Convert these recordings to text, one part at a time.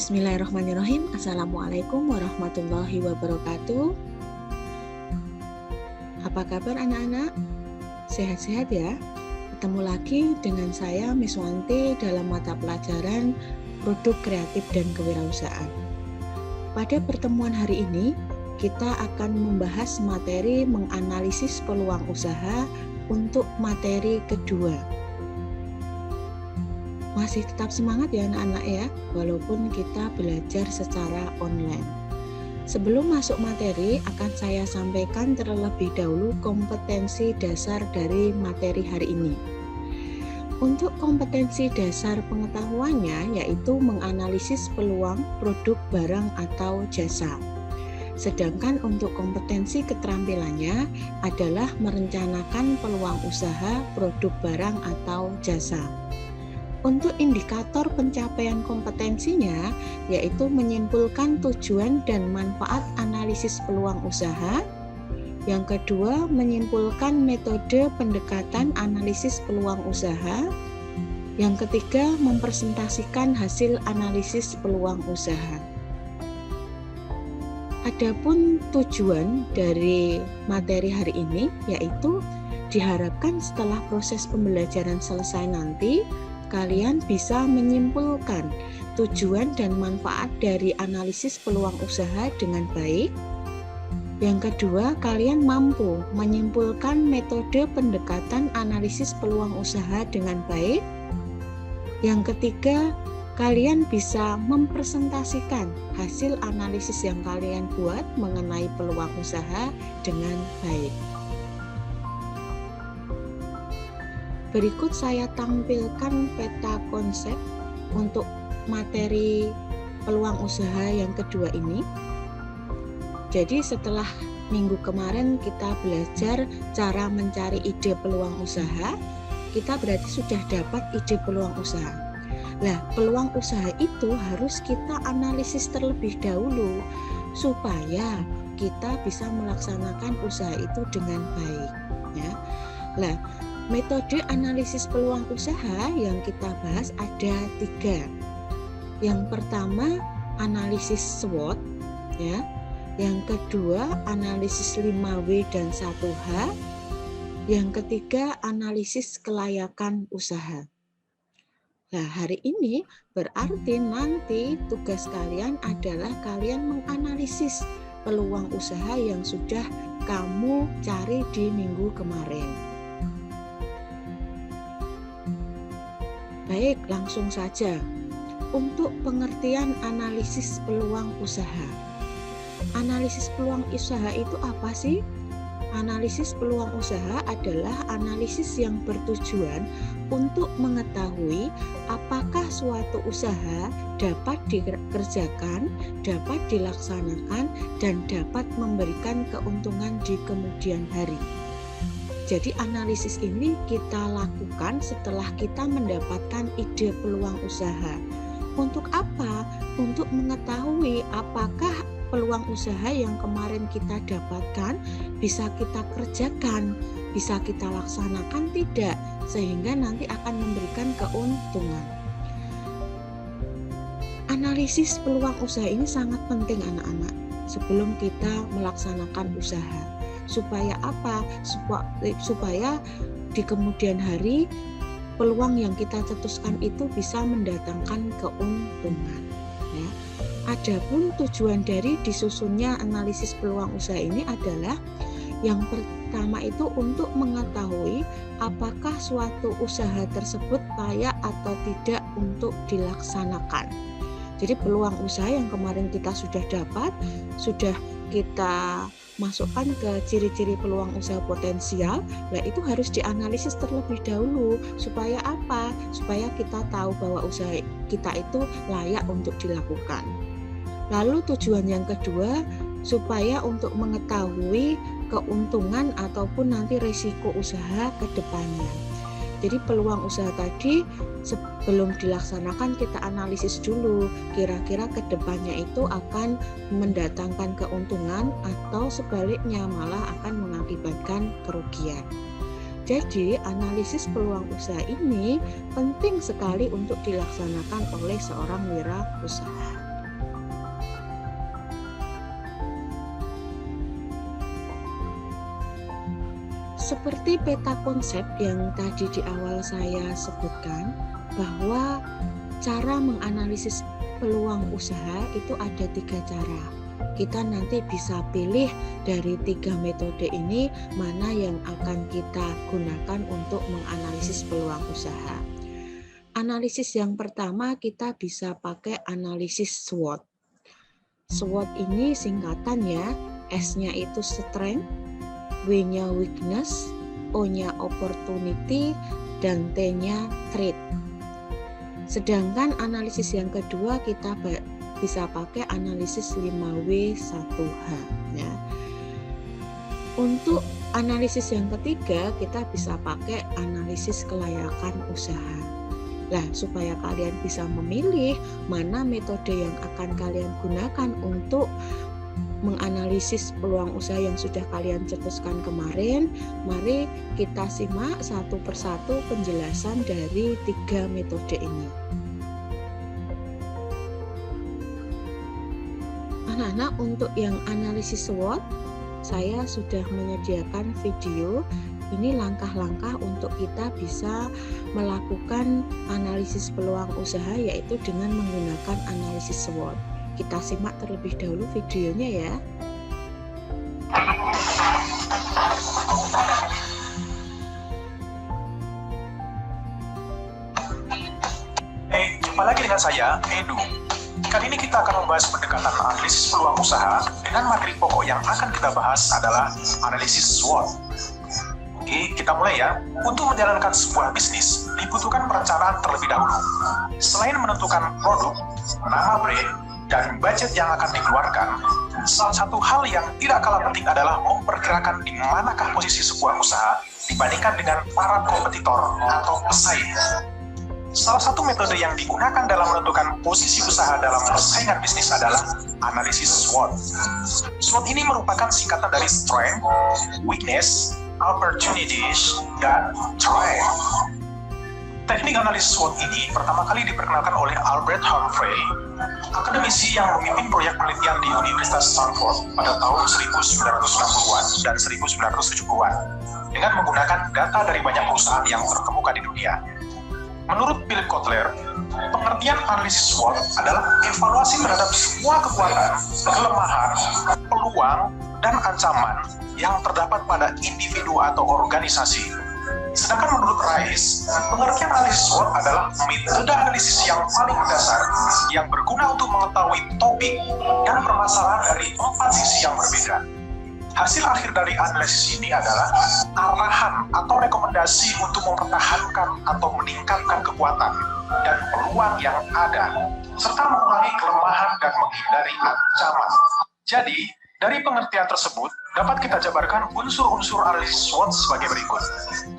Bismillahirrahmanirrahim. Assalamualaikum warahmatullahi wabarakatuh. Apa kabar anak-anak? Sehat-sehat ya? Ketemu lagi dengan saya Miss Wanti dalam mata pelajaran Produk Kreatif dan Kewirausahaan. Pada pertemuan hari ini, kita akan membahas materi menganalisis peluang usaha untuk materi kedua. Masih tetap semangat ya anak-anak ya, walaupun kita belajar secara online. Sebelum masuk materi, akan saya sampaikan terlebih dahulu kompetensi dasar dari materi hari ini. Untuk kompetensi dasar pengetahuannya, yaitu menganalisis peluang produk, barang, atau jasa. Sedangkan untuk kompetensi keterampilannya adalah merencanakan peluang usaha, produk, barang, atau jasa. Untuk indikator pencapaian kompetensinya, yaitu menyimpulkan tujuan dan manfaat analisis peluang usaha. Yang kedua, menyimpulkan metode pendekatan analisis peluang usaha. Yang ketiga, mempresentasikan hasil analisis peluang usaha. Adapun tujuan dari materi hari ini, yaitu diharapkan setelah proses pembelajaran selesai nanti, kalian bisa menyimpulkan tujuan dan manfaat dari analisis peluang usaha dengan baik. Yang kedua, kalian mampu menyimpulkan metode pendekatan analisis peluang usaha dengan baik. Yang ketiga, kalian bisa mempresentasikan hasil analisis yang kalian buat mengenai peluang usaha dengan baik. Berikut saya tampilkan peta konsep untuk materi peluang usaha yang kedua ini. Jadi setelah minggu kemarin kita belajar cara mencari ide peluang usaha, kita berarti sudah dapat ide peluang usaha. Nah, peluang usaha itu harus kita analisis terlebih dahulu supaya kita bisa melaksanakan usaha itu dengan baik. Ya. Nah, metode analisis peluang usaha yang kita bahas ada 3. Yang pertama, analisis SWOT, ya. Yang kedua, analisis 5W dan 1H. Yang ketiga, analisis kelayakan usaha. Nah, hari ini berarti nanti tugas kalian adalah kalian menganalisis peluang usaha yang sudah kamu cari di minggu kemarin. Baik, langsung saja. Untuk pengertian analisis peluang usaha. Analisis peluang usaha itu apa sih? Analisis peluang usaha adalah analisis yang bertujuan untuk mengetahui apakah suatu usaha dapat dikerjakan, dapat dilaksanakan, dan dapat memberikan keuntungan di kemudian hari. Jadi analisis ini kita lakukan setelah kita mendapatkan ide peluang usaha. Untuk apa? Untuk mengetahui apakah peluang usaha yang kemarin kita dapatkan bisa kita kerjakan, bisa kita laksanakan tidak, sehingga nanti akan memberikan keuntungan. Analisis peluang usaha ini sangat penting anak-anak sebelum kita melaksanakan usaha. Supaya apa? Supaya di kemudian hari peluang yang kita cetuskan itu bisa mendatangkan keuntungan. Ya. Adapun tujuan dari disusunnya analisis peluang usaha ini adalah yang pertama itu untuk mengetahui apakah suatu usaha tersebut layak atau tidak untuk dilaksanakan. Jadi peluang usaha yang kemarin kita sudah dapat, sudah kita masukkan ke ciri-ciri peluang usaha potensial, nah itu harus dianalisis terlebih dahulu. Supaya apa? Supaya kita tahu bahwa usaha kita itu layak untuk dilakukan. Lalu tujuan yang kedua, supaya untuk mengetahui keuntungan ataupun nanti risiko usaha ke depannya. Jadi peluang usaha tadi sebelum dilaksanakan kita analisis dulu kira-kira ke depannya itu akan mendatangkan keuntungan atau sebaliknya malah akan mengakibatkan kerugian. Jadi analisis peluang usaha ini penting sekali untuk dilaksanakan oleh seorang wirausaha. Seperti peta konsep yang tadi di awal saya sebutkan, bahwa cara menganalisis peluang usaha itu ada 3 cara. Kita nanti bisa pilih dari 3 metode ini mana yang akan kita gunakan untuk menganalisis peluang usaha. Analisis yang pertama kita bisa pakai analisis SWOT. SWOT ini singkatan ya, S-nya itu strength, W-nya weakness, O-nya opportunity, dan T-nya threat. Sedangkan analisis yang kedua kita bisa pakai analisis 5W1H ya. Untuk analisis yang ketiga kita bisa pakai analisis kelayakan usaha. Nah, supaya kalian bisa memilih mana metode yang akan kalian gunakan untuk menganalisis peluang usaha yang sudah kalian cetuskan kemarin, mari kita simak satu persatu penjelasan dari 3 metode ini. Anak-anak, untuk yang analisis SWOT, saya sudah menyediakan video. Ini langkah-langkah untuk kita bisa melakukan analisis peluang usaha, yaitu dengan menggunakan analisis SWOT. Kita simak terlebih dahulu videonya ya. Jumpa lagi dengan saya, Edu. Kali ini kita akan membahas pendekatan analisis peluang usaha dengan materi pokok yang akan kita bahas adalah analisis SWOT. Oke, kita mulai ya. Untuk menjalankan sebuah bisnis, dibutuhkan perencanaan terlebih dahulu. Selain menentukan produk, nama brand, dan budget yang akan dikeluarkan, salah satu hal yang tidak kalah penting adalah memperkirakan di manakah posisi sebuah usaha dibandingkan dengan para kompetitor atau pesaing. Salah satu metode yang digunakan dalam menentukan posisi usaha dalam persaingan bisnis adalah analisis SWOT. SWOT ini merupakan singkatan dari strength, weakness, opportunities, dan threat. Teknik analisis SWOT ini pertama kali diperkenalkan oleh Albert Humphrey, akademisi yang memimpin proyek penelitian di Universitas Stanford pada tahun 1960-an dan 1970-an dengan menggunakan data dari banyak perusahaan yang terkemuka di dunia. Menurut Philip Kotler, pengertian analisis SWOT adalah evaluasi terhadap semua kekuatan, kelemahan, peluang, dan ancaman yang terdapat pada individu atau organisasi. Sedangkan menurut Rice, pengertian analisis SWOT adalah metode analisis yang paling mendasar yang berguna untuk mengetahui topik dan permasalahan dari 4 sisi yang berbeda. Hasil akhir dari analisis ini adalah arahan atau rekomendasi untuk mempertahankan atau meningkatkan kekuatan dan peluang yang ada, serta mengurangi kelemahan dan menghindari ancaman. Jadi, dari pengertian tersebut, dapat kita jabarkan unsur-unsur analisis SWOT sebagai berikut.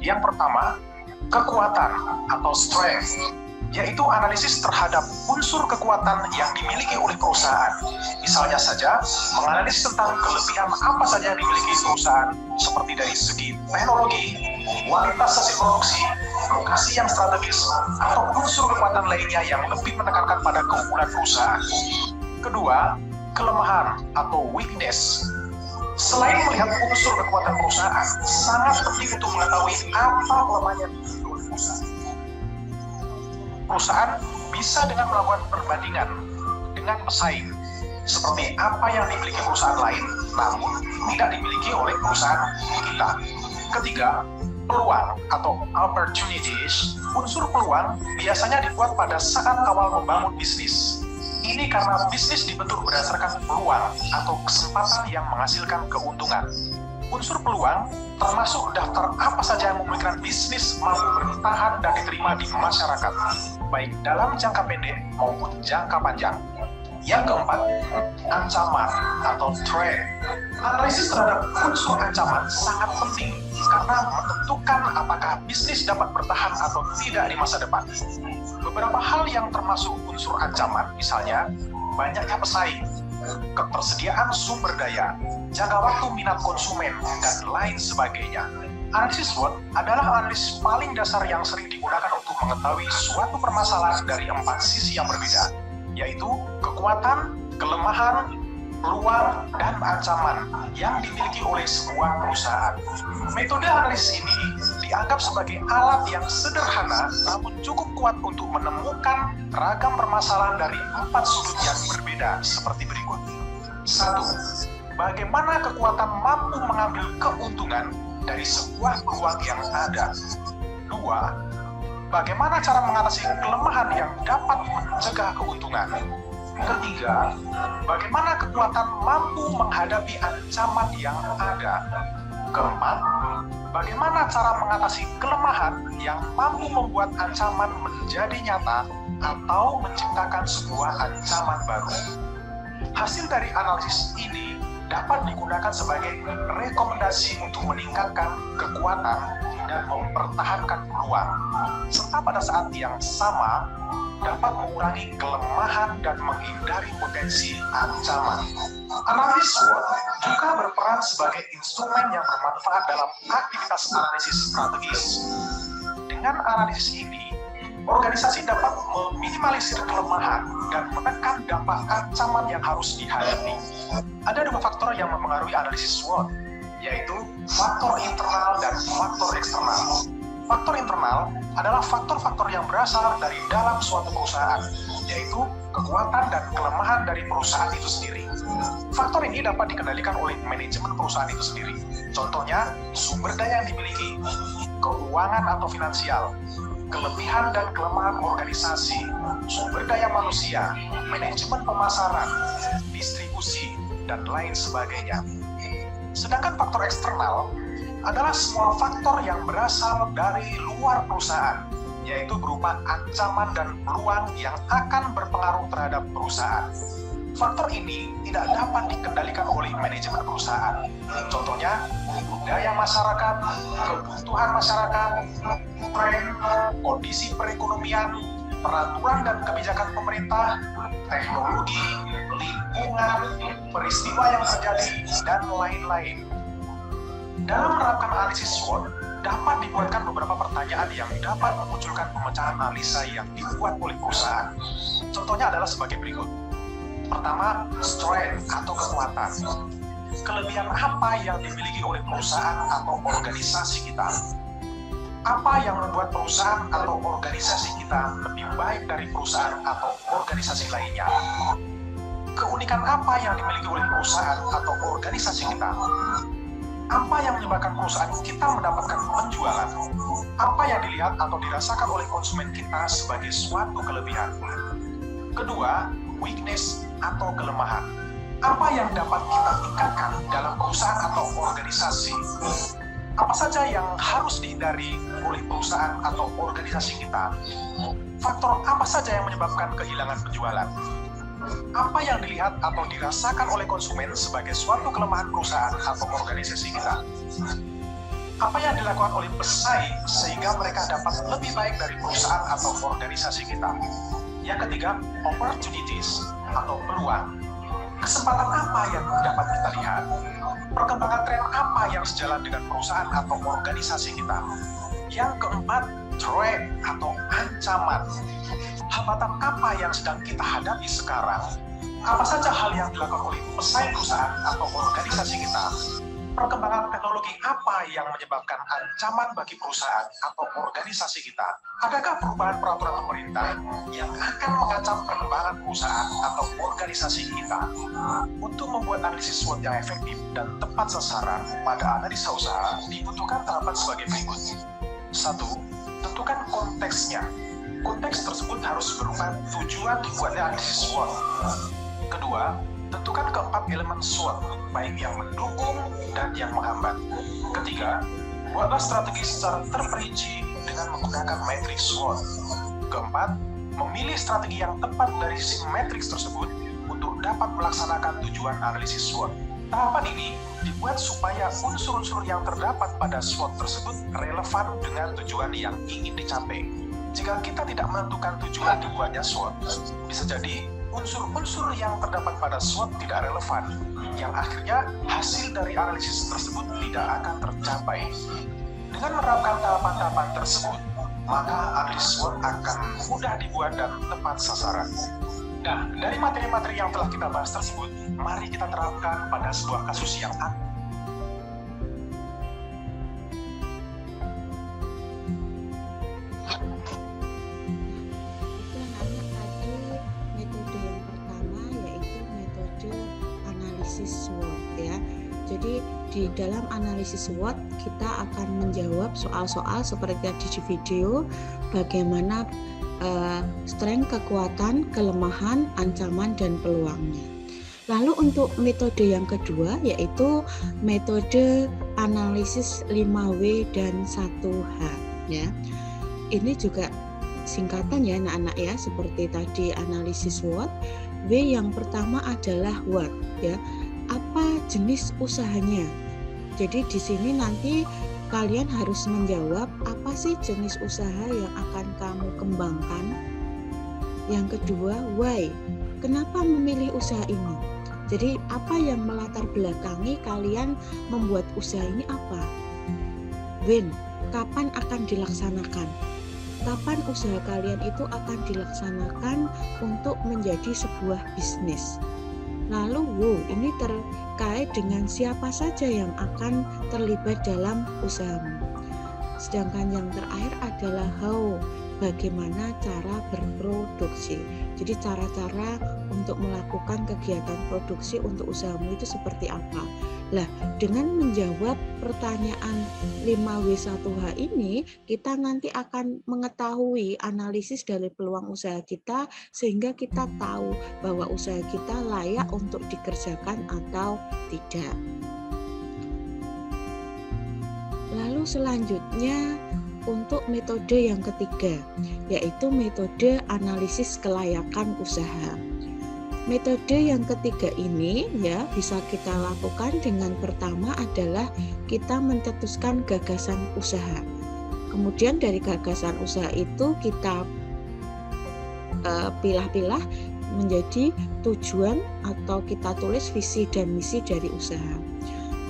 Yang pertama, kekuatan atau strength, yaitu analisis terhadap unsur kekuatan yang dimiliki oleh perusahaan. Misalnya saja, menganalisis tentang kelebihan apa saja yang dimiliki perusahaan, seperti dari segi teknologi, kualitas hasil produksi, lokasi yang strategis, atau unsur kekuatan lainnya yang lebih menekankan pada keunggulan perusahaan. Kedua, kelemahan atau weakness. Selain melihat unsur kekuatan perusahaan, sangat penting untuk mengetahui apa kelemahannya oleh perusahaan. Perusahaan bisa dengan melakukan perbandingan dengan pesaing, seperti apa yang dimiliki perusahaan lain, namun tidak dimiliki oleh perusahaan kita. Ketiga, peluang atau opportunities. Unsur peluang biasanya dibuat pada saat awal membangun bisnis. Ini karena bisnis dibentuk berdasarkan peluang atau kesempatan yang menghasilkan keuntungan. Unsur peluang termasuk daftar apa saja yang memungkinkan bisnis mampu bertahan dan diterima di masyarakat, baik dalam jangka pendek maupun jangka panjang. Yang keempat, ancaman atau threat. Analisis terhadap unsur ancaman sangat penting karena menentukan apakah bisnis dapat bertahan atau tidak di masa depan. Beberapa hal yang termasuk unsur ancaman, misalnya banyaknya pesaing, ketersediaan sumber daya, jangka waktu minat konsumen, dan lain sebagainya. Analisis SWOT adalah analisis paling dasar yang sering digunakan untuk mengetahui suatu permasalahan dari 4 sisi yang berbeda, yaitu kekuatan, kelemahan, peluang, dan ancaman yang dimiliki oleh sebuah perusahaan. Metode analisis ini dianggap sebagai alat yang sederhana namun cukup kuat untuk menemukan ragam permasalahan dari 4 sudut yang berbeda seperti berikut. 1. Bagaimana kekuatan mampu mengambil keuntungan dari sebuah peluang yang ada. 2. Bagaimana cara mengatasi kelemahan yang dapat mencegah keuntungan. Ketiga, bagaimana kekuatan mampu menghadapi ancaman yang ada. Keempat, bagaimana cara mengatasi kelemahan yang mampu membuat ancaman menjadi nyata atau menciptakan sebuah ancaman baru. Hasil dari analisis ini dapat digunakan sebagai rekomendasi untuk meningkatkan kekuatan dan mempertahankan peluang, serta pada saat yang sama dapat mengurangi kelemahan dan menghindari potensi ancaman. Analisis SWOT juga berperan sebagai instrumen yang bermanfaat dalam aktivitas analisis strategis. Dengan analisis ini, organisasi dapat meminimalisir kelemahan dan menekan dampak ancaman yang harus dihadapi. Ada 2 faktor yang mempengaruhi analisis SWOT, yaitu faktor internal dan faktor eksternal. Faktor internal adalah faktor-faktor yang berasal dari dalam suatu perusahaan, yaitu kekuatan dan kelemahan dari perusahaan itu sendiri. Faktor ini dapat dikendalikan oleh manajemen perusahaan itu sendiri. Contohnya, sumber daya yang dimiliki, keuangan atau finansial, kelebihan dan kelemahan organisasi, sumber daya manusia, manajemen pemasaran, distribusi, dan lain sebagainya. Sedangkan faktor eksternal adalah semua faktor yang berasal dari luar perusahaan, yaitu berupa ancaman dan peluang yang akan berpengaruh terhadap perusahaan. Faktor ini tidak dapat dikendalikan oleh manajemen perusahaan. Contohnya, budaya masyarakat, kebutuhan masyarakat, tren, kondisi perekonomian, peraturan dan kebijakan pemerintah, teknologi, lingkungan, peristiwa yang terjadi, dan lain-lain. Dalam menerapkan analisis SWOT, dapat dibuatkan beberapa pertanyaan yang dapat memunculkan pemecahan analisa yang dibuat oleh perusahaan. Contohnya adalah sebagai berikut. Pertama, strength atau kekuatan. Kelebihan apa yang dimiliki oleh perusahaan atau organisasi kita? Apa yang membuat perusahaan atau organisasi kita lebih baik dari perusahaan atau organisasi lainnya? Keunikan apa yang dimiliki oleh perusahaan atau organisasi kita? Apa yang menyebabkan perusahaan kita mendapatkan penjualan? Apa yang dilihat atau dirasakan oleh konsumen kita sebagai suatu kelebihan? Kedua, weakness atau kelemahan. Apa yang dapat kita tingkatkan dalam perusahaan atau organisasi? Apa saja yang harus dihindari oleh perusahaan atau organisasi kita? Faktor apa saja yang menyebabkan kehilangan penjualan? Apa yang dilihat atau dirasakan oleh konsumen sebagai suatu kelemahan perusahaan atau organisasi kita? Apa yang dilakukan oleh pesaing sehingga mereka dapat lebih baik dari perusahaan atau organisasi kita? Yang ketiga, opportunities atau peluang. Kesempatan apa yang dapat kita lihat? Perkembangan tren apa yang sejalan dengan perusahaan atau organisasi kita? Yang keempat, threat atau ancaman. Hambatan apa yang sedang kita hadapi sekarang? Apa saja hal yang dilakukan oleh pesaing perusahaan atau organisasi kita? Perkembangan teknologi apa yang menyebabkan ancaman bagi perusahaan atau organisasi kita? Adakah perubahan peraturan pemerintah yang akan mengancam perkembangan perusahaan atau organisasi kita? Untuk membuat analisis SWOT yang efektif dan tepat sasaran pada analisa usaha, dibutuhkan tahapan sebagai berikut. 1. Tentukan konteksnya. Konteks tersebut harus berupa tujuan dibuatnya analisis SWOT. Kedua, tentukan keempat elemen SWOT, baik yang mendukung dan yang menghambat. Ketiga, buatlah strategi secara terperinci dengan menggunakan matriks SWOT. Keempat, memilih strategi yang tepat dari sisi matriks tersebut untuk dapat melaksanakan tujuan analisis SWOT. Tahapan ini dibuat supaya unsur-unsur yang terdapat pada SWOT tersebut relevan dengan tujuan yang ingin dicapai. Jika kita tidak menentukan tujuan dibuatnya SWOT, bisa jadi unsur-unsur yang terdapat pada SWOT tidak relevan, yang akhirnya hasil dari analisis tersebut tidak akan tercapai. Dengan menerapkan tahapan-tahapan tersebut, maka analisis SWOT akan mudah dibuat dan tepat sasaran. Nah, dari materi-materi yang telah kita bahas tersebut, mari kita terapkan pada sebuah kasus yang SWOT ya. Jadi di dalam analisis SWOT kita akan menjawab soal-soal seperti tadi di video, bagaimana strength, kekuatan, kelemahan, ancaman, dan peluangnya. Lalu untuk metode yang kedua yaitu metode analisis 5W dan 1H ya. Ini juga singkatan ya anak-anak ya, seperti tadi analisis SWOT. W yang pertama adalah what ya. Apa jenis usahanya? Jadi di sini nanti kalian harus menjawab apa sih jenis usaha yang akan kamu kembangkan. Yang kedua, why? Kenapa memilih usaha ini? Jadi apa yang melatar belakangi kalian membuat usaha ini apa? When? Kapan akan dilaksanakan? Kapan usaha kalian itu akan dilaksanakan untuk menjadi sebuah bisnis? Lalu ini terkait dengan siapa saja yang akan terlibat dalam usahamu. Sedangkan yang terakhir adalah how, bagaimana cara berproduksi. Jadi cara-cara untuk melakukan kegiatan produksi untuk usahamu itu seperti apa. Lah, dengan menjawab pertanyaan 5W1H ini, kita nanti akan mengetahui analisis dari peluang usaha kita sehingga kita tahu bahwa usaha kita layak untuk dikerjakan atau tidak. Lalu selanjutnya untuk metode yang ketiga, yaitu metode analisis kelayakan usaha. Metode yang ketiga ini ya bisa kita lakukan dengan pertama adalah kita mencetuskan gagasan usaha. Kemudian dari gagasan usaha itu kita pilah-pilah menjadi tujuan atau kita tulis visi dan misi dari usaha.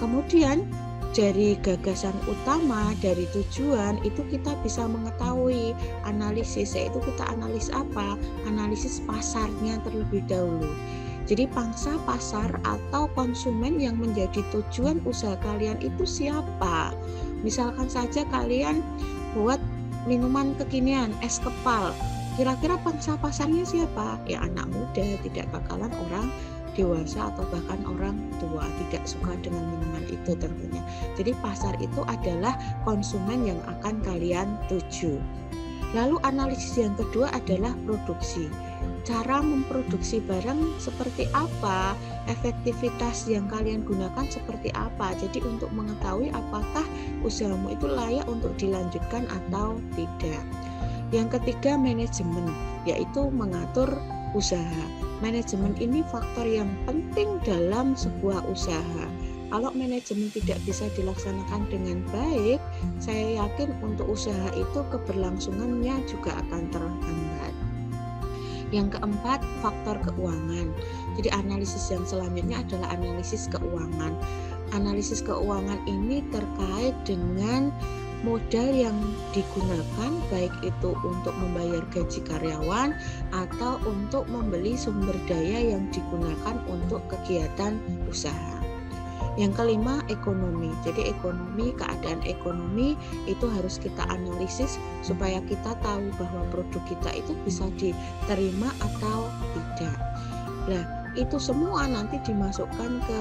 Kemudian dari gagasan utama, dari tujuan itu kita bisa mengetahui analisis, yaitu kita analis apa? Analisis pasarnya terlebih dahulu. Jadi pangsa pasar atau konsumen yang menjadi tujuan usaha kalian itu siapa? Misalkan saja kalian buat minuman kekinian, es kepal. Kira-kira pangsa pasarnya siapa? Ya anak muda, tidak bakalan orang dewasa atau bahkan orang tua, tidak suka dengan minuman itu tentunya. Jadi pasar itu adalah konsumen yang akan kalian tuju. Lalu analisis yang kedua adalah produksi. Cara memproduksi barang seperti apa, efektivitas yang kalian gunakan seperti apa. Jadi untuk mengetahui apakah usahamu itu layak untuk dilanjutkan atau tidak. Yang ketiga manajemen, yaitu mengatur usaha. Manajemen ini faktor yang penting dalam sebuah usaha. Kalau manajemen tidak bisa dilaksanakan dengan baik, saya yakin untuk usaha itu keberlangsungannya juga akan terhambat. Yang keempat, faktor keuangan. Jadi analisis yang selanjutnya adalah analisis keuangan. Analisis keuangan ini terkait dengan modal yang digunakan, baik itu untuk membayar gaji karyawan atau untuk membeli sumber daya yang digunakan untuk kegiatan usaha. Yang kelima, ekonomi. Jadi ekonomi, keadaan ekonomi itu harus kita analisis supaya kita tahu bahwa produk kita itu bisa diterima atau tidak. Nah, itu semua nanti dimasukkan ke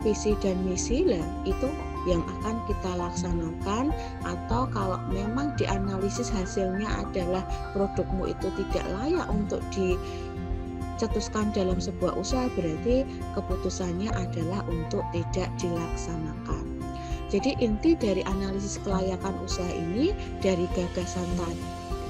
visi dan misi lah, itu yang akan kita laksanakan. Atau kalau memang dianalisis hasilnya adalah produkmu itu tidak layak untuk dicetuskan dalam sebuah usaha, berarti keputusannya adalah untuk tidak dilaksanakan. Jadi inti dari analisis kelayakan usaha ini dari gagasan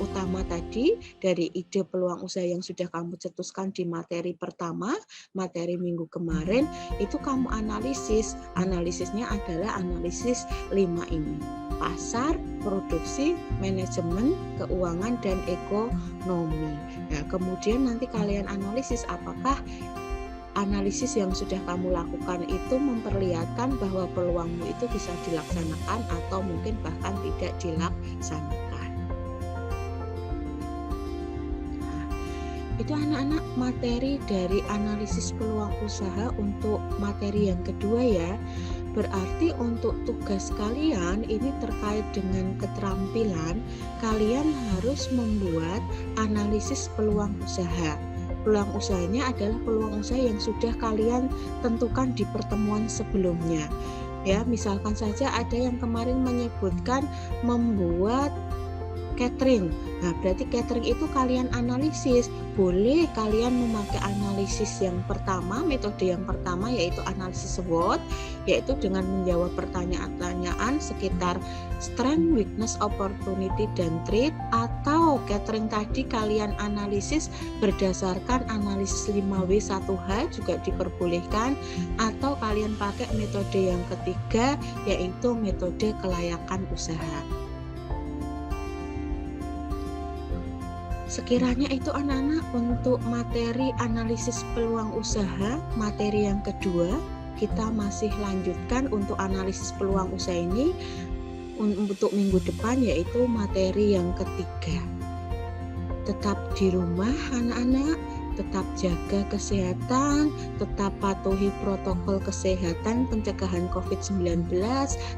utama tadi, dari ide peluang usaha yang sudah kamu cetuskan di materi pertama, materi minggu kemarin, itu kamu analisis. Analisisnya adalah analisis 5 ini. Pasar, produksi, manajemen, keuangan, dan ekonomi. Nah, kemudian nanti kalian analisis apakah analisis yang sudah kamu lakukan itu memperlihatkan bahwa peluangmu itu bisa dilaksanakan atau mungkin bahkan tidak dilaksanakan. Itu anak-anak materi dari analisis peluang usaha untuk materi yang kedua ya. Berarti untuk tugas kalian ini terkait dengan keterampilan, kalian harus membuat analisis peluang usaha. Peluang usahanya adalah peluang usaha yang sudah kalian tentukan di pertemuan sebelumnya. Ya, misalkan saja ada yang kemarin menyebutkan membuat catering. Nah, berarti catering itu kalian analisis. Boleh kalian memakai analisis yang pertama, metode yang pertama yaitu analisis SWOT, yaitu dengan menjawab pertanyaan-pertanyaan sekitar strength, weakness, opportunity, dan threat. Atau catering tadi kalian analisis berdasarkan analisis 5W1H juga diperbolehkan. Atau kalian pakai metode yang ketiga yaitu metode kelayakan usaha. Sekiranya itu anak-anak untuk materi analisis peluang usaha, materi yang kedua, kita masih lanjutkan untuk analisis peluang usaha ini untuk minggu depan yaitu materi yang ketiga. Tetap di rumah anak-anak, tetap jaga kesehatan, tetap patuhi protokol kesehatan pencegahan COVID-19,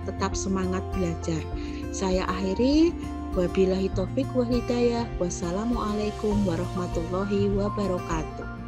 tetap semangat belajar. Saya akhiri. Wabillahi taufik wal hidayah. Wassalamualaikum warahmatullahi wabarakatuh.